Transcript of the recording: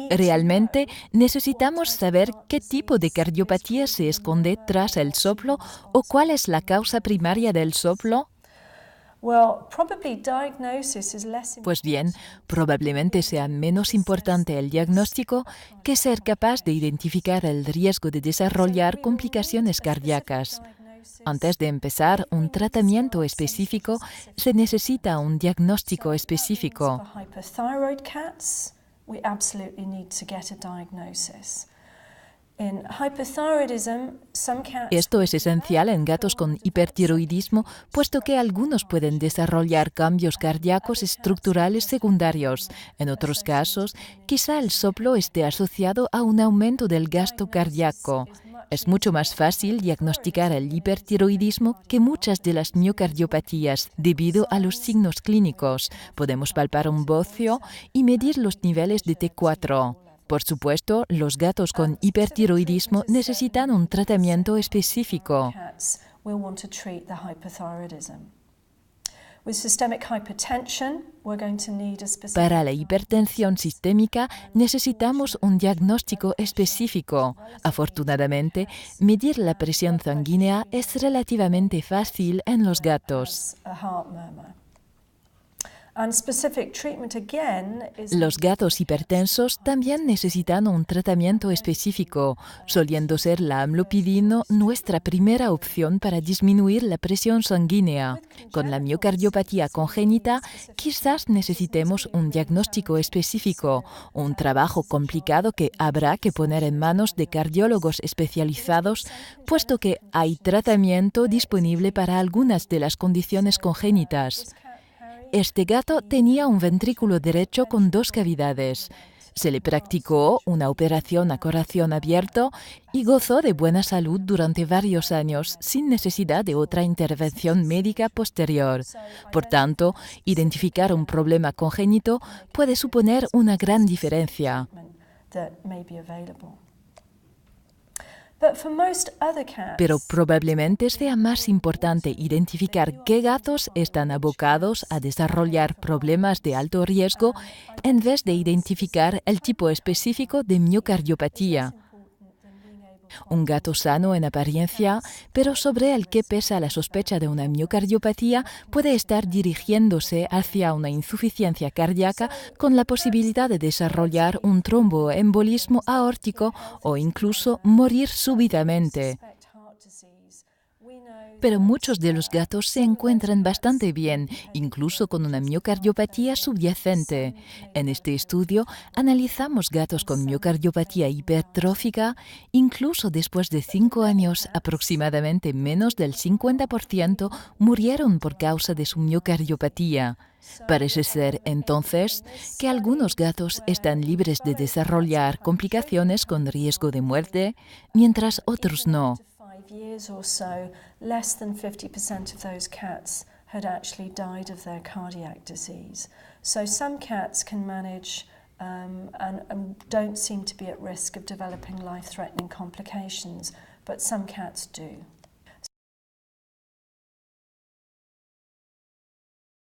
Realmente necesitamos saber qué tipo de cardiopatía se esconde tras el soplo o cuál es la causa primaria del soplo. Pues bien, probablemente sea menos importante el diagnóstico que ser capaz de identificar el riesgo de desarrollar complicaciones cardíacas. Antes de empezar un tratamiento específico, se necesita un diagnóstico específico. Esto es esencial en gatos con hipertiroidismo, puesto que algunos pueden desarrollar cambios cardíacos estructurales secundarios. En otros casos, quizá el soplo esté asociado a un aumento del gasto cardíaco. Es mucho más fácil diagnosticar el hipertiroidismo que muchas de las miocardiopatías debido a los signos clínicos. Podemos palpar un bocio y medir los niveles de T4. Por supuesto, los gatos con hipertiroidismo necesitan un tratamiento específico. Para la hipertensión sistémica necesitamos un diagnóstico específico. Afortunadamente, medir la presión sanguínea es relativamente fácil en los gatos. Los gatos hipertensos también necesitan un tratamiento específico, soliendo ser la amlopidina nuestra primera opción para disminuir la presión sanguínea. Con la miocardiopatía congénita, quizás necesitemos un diagnóstico específico, un trabajo complicado que habrá que poner en manos de cardiólogos especializados, puesto que hay tratamiento disponible para algunas de las condiciones congénitas. Este gato tenía un ventrículo derecho con 2 cavidades. Se le practicó una operación a corazón abierto y gozó de buena salud durante varios años sin necesidad de otra intervención médica posterior. Por tanto, identificar un problema congénito puede suponer una gran diferencia. Pero probablemente sea más importante identificar qué gatos están abocados a desarrollar problemas de alto riesgo en vez de identificar el tipo específico de miocardiopatía. Un gato sano en apariencia, pero sobre el que pesa la sospecha de una miocardiopatía, puede estar dirigiéndose hacia una insuficiencia cardíaca con la posibilidad de desarrollar un tromboembolismo aórtico o incluso morir súbitamente. Pero muchos de los gatos se encuentran bastante bien, incluso con una miocardiopatía subyacente. En este estudio analizamos gatos con miocardiopatía hipertrófica. Incluso después de 5 años, aproximadamente menos del 50% murieron por causa de su miocardiopatía. Parece ser, entonces, que algunos gatos están libres de desarrollar complicaciones con riesgo de muerte, mientras otros no. Years or so, less than 50% of those cats had actually died of their cardiac disease. So some cats can manage and don't seem to be at risk of developing life-threatening complications, but some cats do.